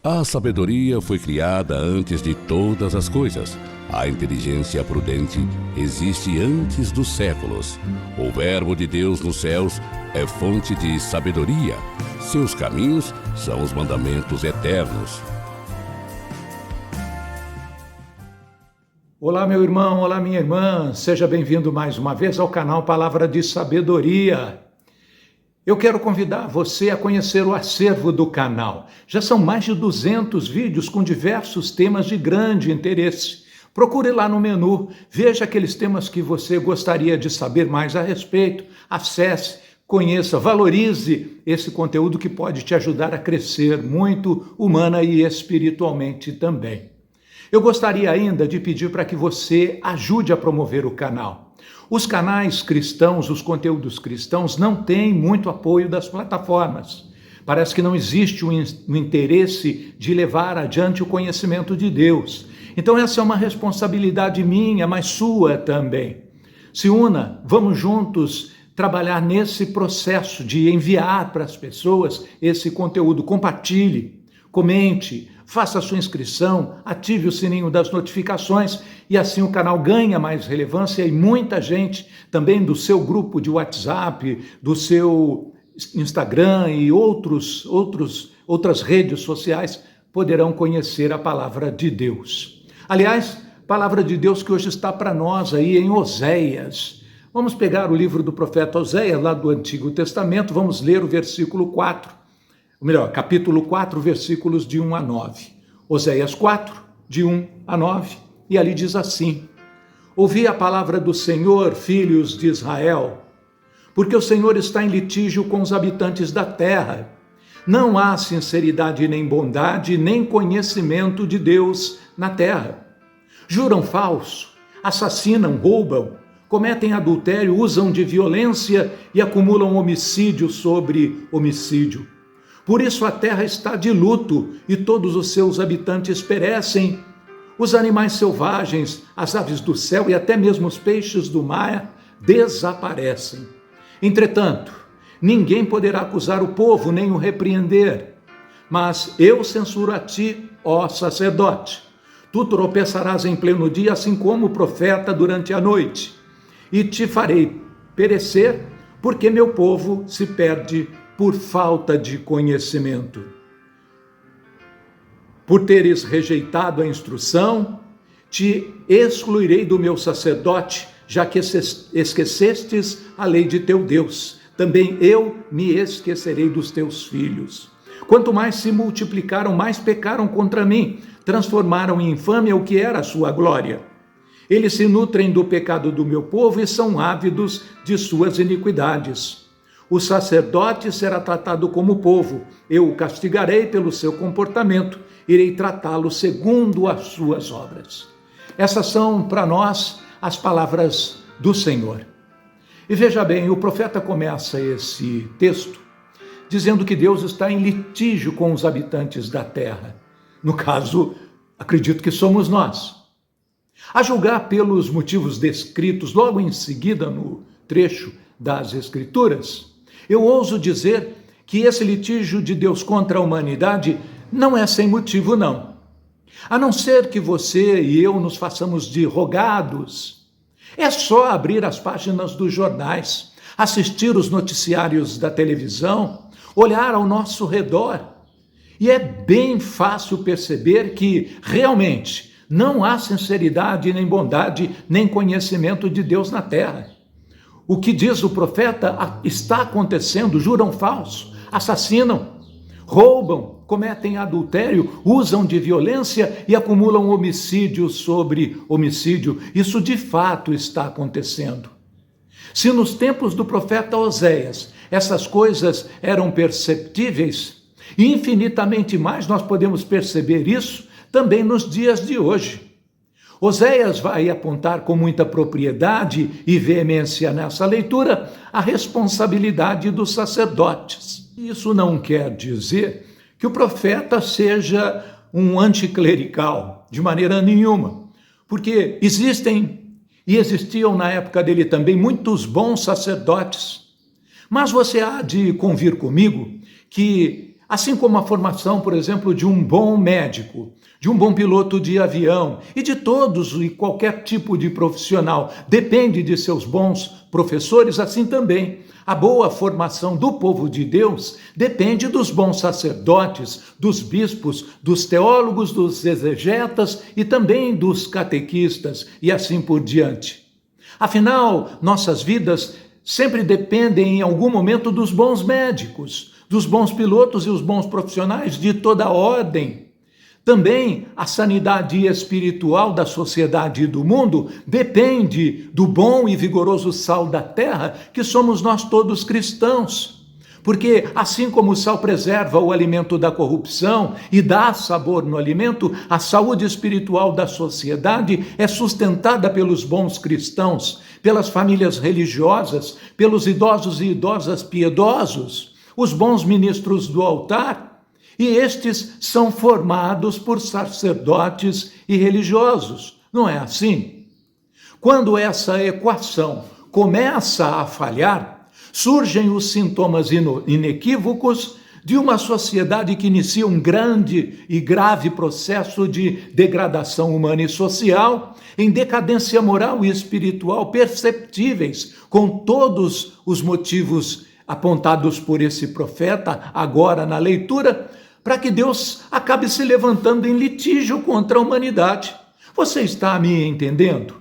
A sabedoria foi criada antes de todas as coisas. A inteligência prudente existe antes dos séculos. O Verbo de Deus nos céus é fonte de sabedoria. Seus caminhos são os mandamentos eternos. Olá, meu irmão, olá, minha irmã. Seja bem-vindo mais uma vez ao canal Palavra de Sabedoria. Eu quero convidar você a conhecer o acervo do canal. Já são mais de 200 vídeos com diversos temas de grande interesse. Procure lá no menu, veja aqueles temas que você gostaria de saber mais a respeito, acesse, conheça, valorize esse conteúdo que pode te ajudar a crescer muito humana e espiritualmente também. Eu gostaria ainda de pedir para que você ajude a promover o canal. Os canais cristãos, os conteúdos cristãos não têm muito apoio das plataformas. Parece que não existe um interesse de levar adiante o conhecimento de Deus. Então essa é uma responsabilidade minha, mas sua também. Se una, vamos juntos trabalhar nesse processo de enviar para as pessoas esse conteúdo. Compartilhe, comente, faça a sua inscrição, ative o sininho das notificações e assim o canal ganha mais relevância e muita gente também do seu grupo de WhatsApp, do seu Instagram e outras redes sociais poderão conhecer a palavra de Deus. Aliás, palavra de Deus que hoje está para nós aí em Oséias. Vamos pegar o livro do profeta Oséias, lá do Antigo Testamento, vamos ler o versículo 4. Ou melhor, capítulo 4, versículos de 1 a 9. Oséias 4, de 1 a 9, e ali diz assim: Ouvi a palavra do Senhor, filhos de Israel, porque o Senhor está em litígio com os habitantes da terra. Não há sinceridade nem bondade, nem conhecimento de Deus na terra. Juram falso, assassinam, roubam, cometem adultério, usam de violência e acumulam homicídio sobre homicídio. Por isso a terra está de luto e todos os seus habitantes perecem. Os animais selvagens, as aves do céu e até mesmo os peixes do mar desaparecem. Entretanto, ninguém poderá acusar o povo nem o repreender. Mas eu censuro a ti, ó sacerdote. Tu tropeçarás em pleno dia, assim como o profeta durante a noite. E te farei perecer, porque meu povo se perde por falta de conhecimento. Por teres rejeitado a instrução, te excluirei do meu sacerdote, já que esquecestes a lei de teu Deus. Também eu me esquecerei dos teus filhos. Quanto mais se multiplicaram, mais pecaram contra mim, transformaram em infâmia o que era a sua glória. Eles se nutrem do pecado do meu povo e são ávidos de suas iniquidades. O sacerdote será tratado como povo, eu o castigarei pelo seu comportamento, irei tratá-lo segundo as suas obras. Essas são para nós as palavras do Senhor. E veja bem, o profeta começa esse texto dizendo que Deus está em litígio com os habitantes da terra. No caso, acredito que somos nós. A julgar pelos motivos descritos logo em seguida no trecho das Escrituras, eu ouso dizer que esse litígio de Deus contra a humanidade não é sem motivo, não. A não ser que você e eu nos façamos de rogados. É só abrir as páginas dos jornais, assistir os noticiários da televisão, olhar ao nosso redor. E é bem fácil perceber que, realmente, não há sinceridade, nem bondade, nem conhecimento de Deus na terra. O que diz o profeta está acontecendo, juram falso, assassinam, roubam, cometem adultério, usam de violência e acumulam homicídio sobre homicídio. Isso de fato está acontecendo. Se nos tempos do profeta Oséias essas coisas eram perceptíveis, infinitamente mais nós podemos perceber isso também nos dias de hoje. Oséias vai apontar com muita propriedade e veemência nessa leitura a responsabilidade dos sacerdotes. Isso não quer dizer que o profeta seja um anticlerical, de maneira nenhuma, porque existem e existiam na época dele também muitos bons sacerdotes. Mas você há de convir comigo que Assim como a formação, por exemplo, de um bom médico, de um bom piloto de avião e de todos e qualquer tipo de profissional depende de seus bons professores, assim também a boa formação do povo de Deus depende dos bons sacerdotes, dos bispos, dos teólogos, dos exegetas e também dos catequistas e assim por diante. Afinal, nossas vidas sempre dependem em algum momento dos bons médicos, dos bons pilotos e os bons profissionais de toda ordem. Também a sanidade espiritual da sociedade e do mundo depende do bom e vigoroso sal da terra, que somos nós todos cristãos. Porque assim como o sal preserva o alimento da corrupção e dá sabor no alimento, a saúde espiritual da sociedade é sustentada pelos bons cristãos, pelas famílias religiosas, pelos idosos e idosas piedosos, os bons ministros do altar, e estes são formados por sacerdotes e religiosos. Não é assim? Quando essa equação começa a falhar, surgem os sintomas inequívocos de uma sociedade que inicia um grande e grave processo de degradação humana e social, em decadência moral e espiritual perceptíveis, com todos os motivos apontados por esse profeta agora na leitura, para que Deus acabe se levantando em litígio contra a humanidade. Você está me entendendo?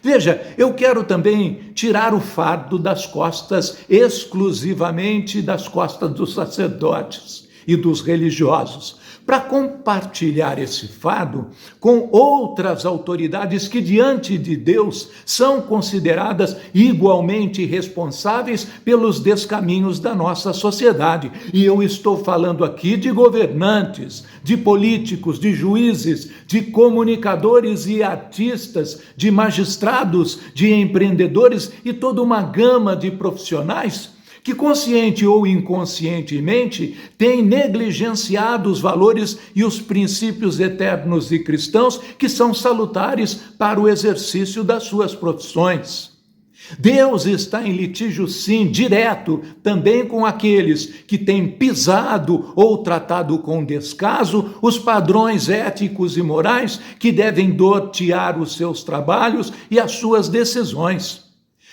Veja, eu quero também tirar o fardo das costas, exclusivamente das costas dos sacerdotes e dos religiosos, para compartilhar esse fardo com outras autoridades que diante de Deus são consideradas igualmente responsáveis pelos descaminhos da nossa sociedade. E eu estou falando aqui de governantes, de políticos, de juízes, de comunicadores e artistas, de magistrados, de empreendedores e toda uma gama de profissionais que consciente ou inconscientemente têm negligenciado os valores e os princípios eternos e cristãos que são salutares para o exercício das suas profissões. Deus está em litígio, sim, direto, também com aqueles que têm pisado ou tratado com descaso os padrões éticos e morais que devem nortear os seus trabalhos e as suas decisões.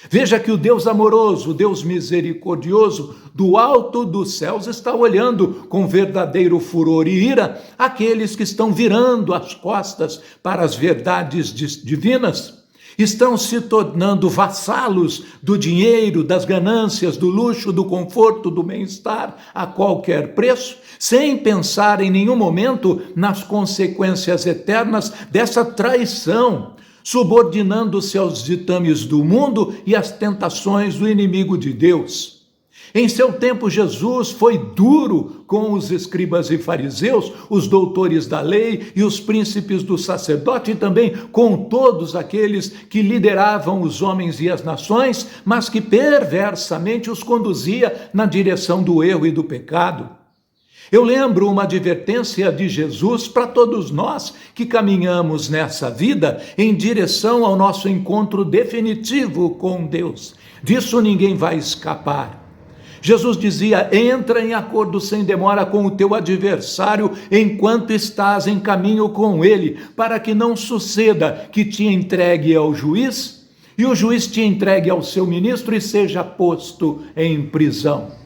Veja que o Deus amoroso, o Deus misericordioso, do alto dos céus está olhando com verdadeiro furor e ira aqueles que estão virando as costas para as verdades divinas, estão se tornando vassalos do dinheiro, das ganâncias, do luxo, do conforto, do bem-estar a qualquer preço, sem pensar em nenhum momento nas consequências eternas dessa traição, subordinando-se aos ditames do mundo e às tentações do inimigo de Deus. Em seu tempo, Jesus foi duro com os escribas e fariseus, os doutores da lei e os príncipes do sacerdote, e também com todos aqueles que lideravam os homens e as nações, mas que perversamente os conduzia na direção do erro e do pecado. Eu lembro uma advertência de Jesus para todos nós que caminhamos nessa vida em direção ao nosso encontro definitivo com Deus. Disso ninguém vai escapar. Jesus dizia: entra em acordo sem demora com o teu adversário enquanto estás em caminho com ele, para que não suceda que te entregue ao juiz e o juiz te entregue ao seu ministro e seja posto em prisão.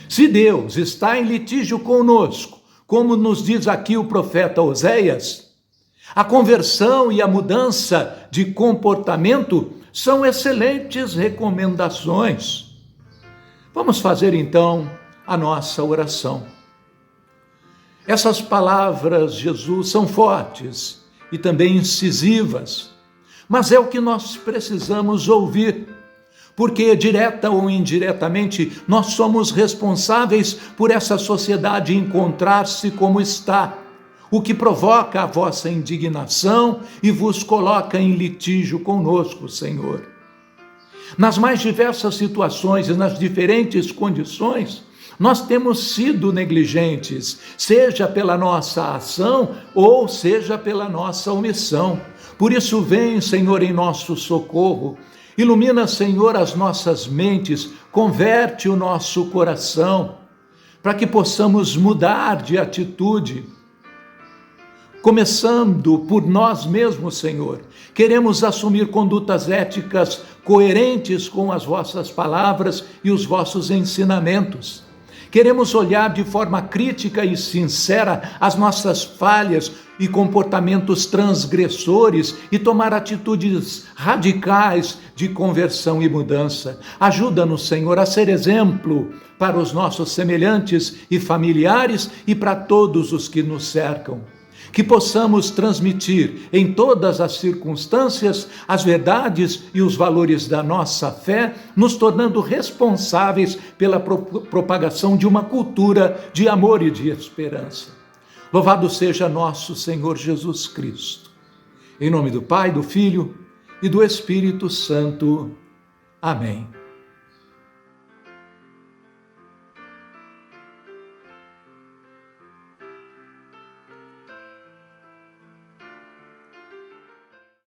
Se Deus está em litígio conosco, como nos diz aqui o profeta Oséias, a conversão e a mudança de comportamento são excelentes recomendações. Vamos fazer então a nossa oração. Essas palavras, Jesus, são fortes e também incisivas, mas é o que nós precisamos ouvir, porque direta ou indiretamente nós somos responsáveis por essa sociedade encontrar-se como está, o que provoca a vossa indignação e vos coloca em litígio conosco, Senhor. Nas mais diversas situações e nas diferentes condições, nós temos sido negligentes, seja pela nossa ação ou seja pela nossa omissão. Por isso vem, Senhor, em nosso socorro. Ilumina, Senhor, as nossas mentes, converte o nosso coração. para que possamos mudar de atitude, começando por nós mesmos, Senhor. Queremos assumir condutas éticas coerentes com as vossas palavras e os vossos ensinamentos. Queremos olhar de forma crítica e sincera as nossas falhas e comportamentos transgressores e tomar atitudes radicais de conversão e mudança. Ajuda-nos, Senhor, a ser exemplo para os nossos semelhantes e familiares e para todos os que nos cercam. Que possamos transmitir em todas as circunstâncias as verdades e os valores da nossa fé, nos tornando responsáveis pela propagação de uma cultura de amor e de esperança. Louvado seja nosso Senhor Jesus Cristo. Em nome do Pai, do Filho e do Espírito Santo. Amém.